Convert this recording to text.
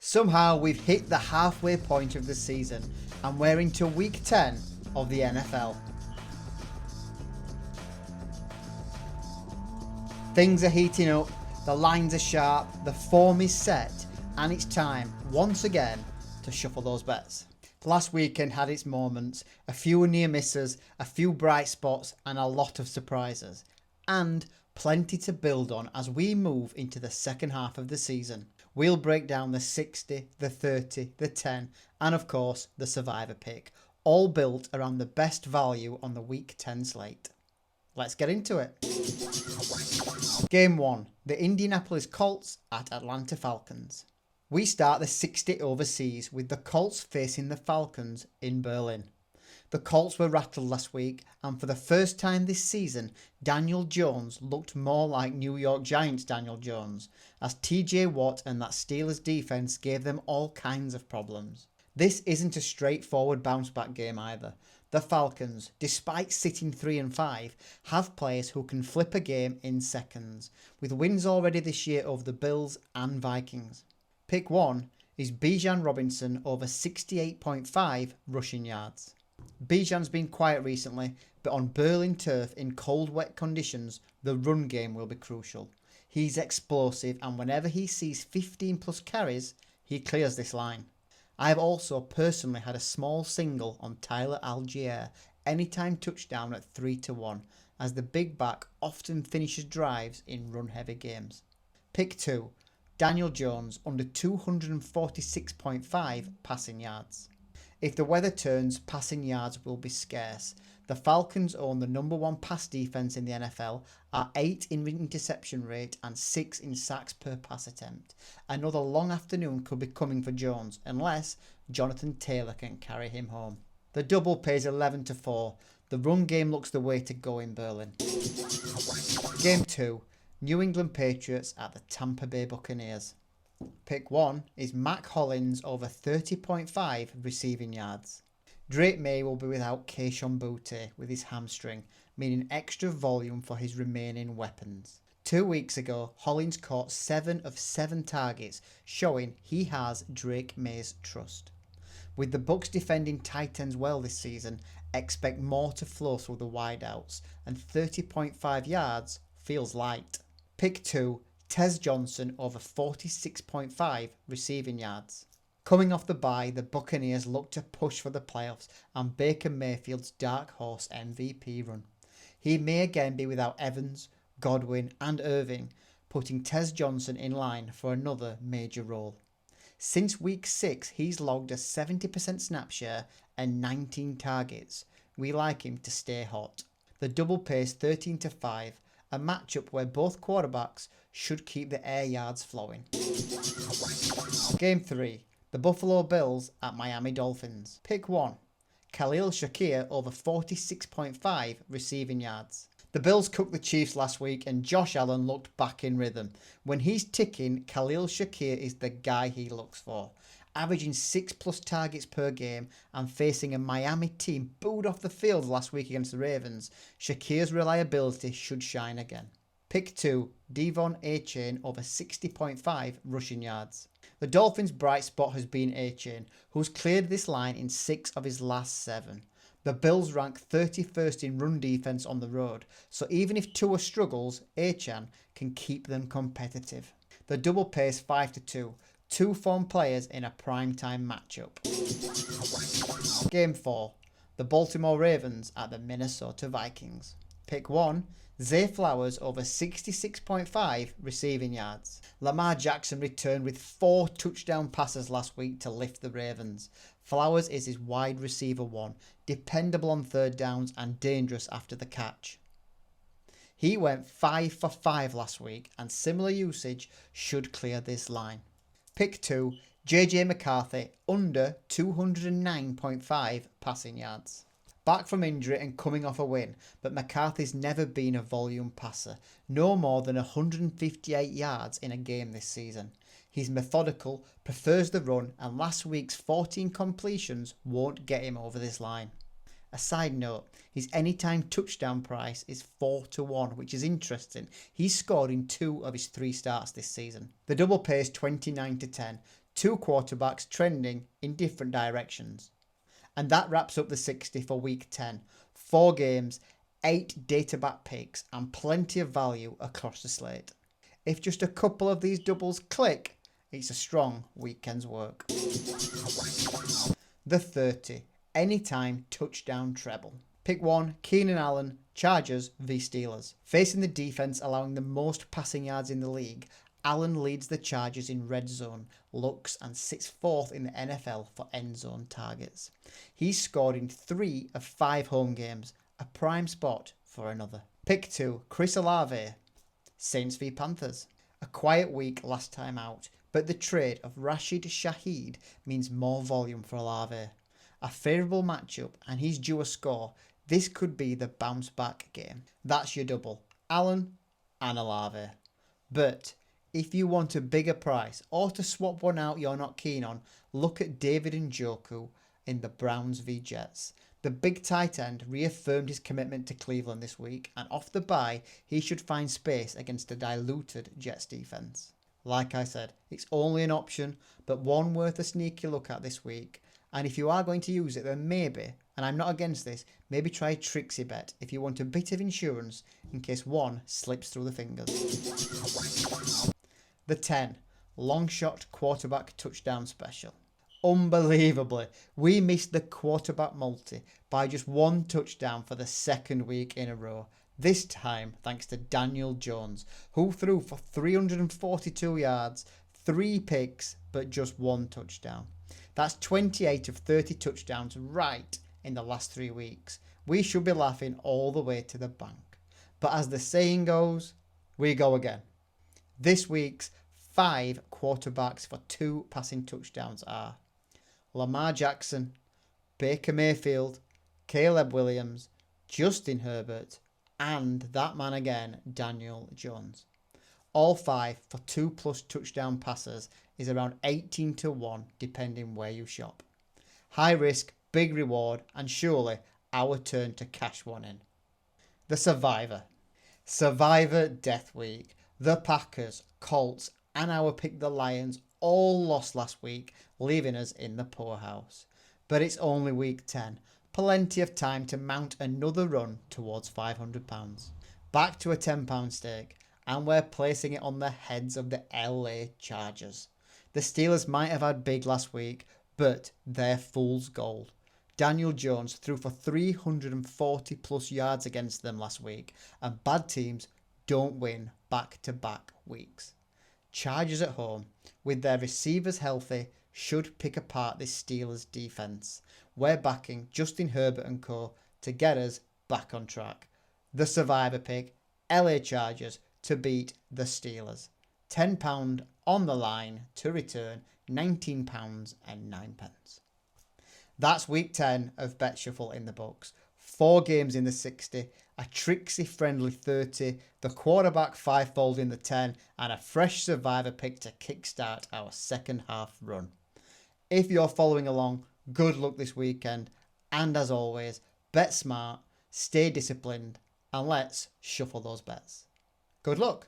Somehow we've hit the halfway point of the season and we're into week 10 of the NFL. Things are heating up, the lines are sharp, the form is set, and it's time once again to shuffle those bets. Last weekend had its moments, a few near misses, a few bright spots and a lot of surprises. And plenty to build on as we move into the second half of the season. We'll break down the 60, the 30, the 10 and of course the survivor pick, all built around the best value on the week 10 slate. Let's get into it. Game 1, the Indianapolis Colts at Atlanta Falcons. We start the 60 overseas with the Colts facing the Falcons in Berlin. The Colts were rattled last week, and for the first time this season, Daniel Jones looked more like New York Giants Daniel Jones, as TJ Watt and that Steelers defense gave them all kinds of problems. This isn't a straightforward bounce-back game either. The Falcons, despite sitting 3-5, have players who can flip a game in seconds, with wins already this year over the Bills and Vikings. Pick 1 is Bijan Robinson over 68.5 rushing yards. Bijan's been quiet recently, but on Berlin turf in cold wet conditions, the run game will be crucial. He's explosive, and whenever he sees 15 plus carries, he clears this line. I have also personally had a small single on Tyler Algier anytime touchdown at 3-1, as the big back often finishes drives in run heavy games. Pick 2, Daniel Jones under 246.5 passing yards. If the weather turns, passing yards will be scarce. The Falcons own the number 1 pass defense in the NFL, are 8 in interception rate and 6 in sacks per pass attempt. Another long afternoon could be coming for Jones unless Jonathan Taylor can carry him home. The double pays 11-4. The run game looks the way to go in Berlin. Game 2, New England Patriots at the Tampa Bay Buccaneers. Pick 1 is Mac Hollins over 30.5 receiving yards. Drake May will be without Kayshon Boutte with his hamstring, meaning extra volume for his remaining weapons. 2 weeks ago, Hollins caught 7 of 7 targets, showing he has Drake May's trust. With the Bucs defending tight ends well this season, expect more to flow through the wideouts, and 30.5 yards feels light. Pick 2, Tez Johnson over 46.5 receiving yards. Coming off the bye, the Buccaneers look to push for the playoffs and Baker Mayfield's dark horse MVP run. He may again be without Evans, Godwin and Irving, putting Tez Johnson in line for another major role. Since week 6, he's logged a 70% snap share and 19 targets. We like him to stay hot. The double pays 13-5, a matchup where both quarterbacks should keep the air yards flowing. Game 3, the Buffalo Bills at Miami Dolphins. Pick 1, Khalil Shakir over 46.5 receiving yards. The Bills cooked the Chiefs last week and Josh Allen looked back in rhythm. When he's ticking, Khalil Shakir is the guy he looks for. Averaging 6 plus targets per game and facing a Miami team booed off the field last week against the Ravens, Shakir's reliability should shine again. Pick 2, Devon Achane over 60.5 rushing yards. The Dolphins' bright spot has been Achane, who's cleared this line in 6 of his last 7. The Bills rank 31st in run defense on the road, so even if Tua struggles, Achane can keep them competitive. The double pays 5-2, 2 form players in a primetime matchup. Game 4, the Baltimore Ravens at the Minnesota Vikings. Pick 1, Zay Flowers over 66.5 receiving yards. Lamar Jackson returned with 4 touchdown passes last week to lift the Ravens. Flowers is his wide receiver 1, dependable on third downs and dangerous after the catch. He went 5 for 5 last week and similar usage should clear this line. Pick 2, JJ McCarthy under 209.5 passing yards. Back from injury and coming off a win, but McCarthy's never been a volume passer, no more than 158 yards in a game this season. He's methodical, prefers the run, and last week's 14 completions won't get him over this line. A side note, his anytime touchdown price is 4-1, which is interesting. He's scored in 2 of his 3 starts this season. The double pays 29-10. 2 quarterbacks trending in different directions. And that wraps up the 60 for week 10. 4 games, 8 data-backed picks, and plenty of value across the slate. If just a couple of these doubles click, it's a strong weekend's work. The 30, Anytime Touchdown Treble. Pick 1, Keenan Allen, Chargers v Steelers. Facing the defense allowing the most passing yards in the league, Allen leads the Chargers in red zone looks and sits 4th in the NFL for end zone targets. He's scored in 3 of 5 home games, a prime spot for another. Pick 2, Chris Olave, Saints v Panthers. A quiet week last time out, but the trade of Rashid Shaheed means more volume for Olave. A favourable matchup and he's due a score. This could be the bounce back game. That's your double, Allen and Olave. But if you want a bigger price or to swap one out you're not keen on, look at David Njoku in the Browns v Jets. The big tight end reaffirmed his commitment to Cleveland this week, and off the bye, he should find space against a diluted Jets defense. Like I said, it's only an option, but one worth a sneaky look at this week. And if you are going to use it, then maybe, and I'm not against this, maybe try a Trixie bet if you want a bit of insurance in case one slips through the fingers. The 10, long shot quarterback touchdown special. Unbelievably, we missed the quarterback multi by just 1 touchdown for the second week in a row. This time thanks to Daniel Jones, who threw for 342 yards, 3 picks, but just 1 touchdown. That's 28 of 30 touchdowns right in the last 3 weeks. We should be laughing all the way to the bank. But as the saying goes, we go again. This week's 5 quarterbacks for 2 passing touchdowns are Lamar Jackson, Baker Mayfield, Caleb Williams, Justin Herbert, and that man again, Daniel Jones. All 5 for 2+ touchdown passes is around 18-1 depending where you shop. High risk, big reward, and surely our turn to cash one in. The Survivor Death Week. The Packers, Colts, and our pick the Lions all lost last week, leaving us in the poorhouse. But it's only week 10. Plenty of time to mount another run towards £500. Back to a £10 stake, and we're placing it on the heads of the LA Chargers. The Steelers might have had big last week, but they're fool's gold. Daniel Jones threw for 340+ yards against them last week, and bad teams don't win back-to-back weeks. Chargers at home, with their receivers healthy, should pick apart this Steelers defense. We're backing Justin Herbert and co to get us back on track. The Survivor pick, LA Chargers to beat the Steelers. £10 on the line to return £19.09. That's week 10 of Bet Shuffle in the books. 4 games in the 60, a Trixie-friendly 30, the quarterback 5-fold in the 10, and a fresh Survivor pick to kickstart our second half run. If you're following along, good luck this weekend, and as always, bet smart, stay disciplined, and let's shuffle those bets. Good luck!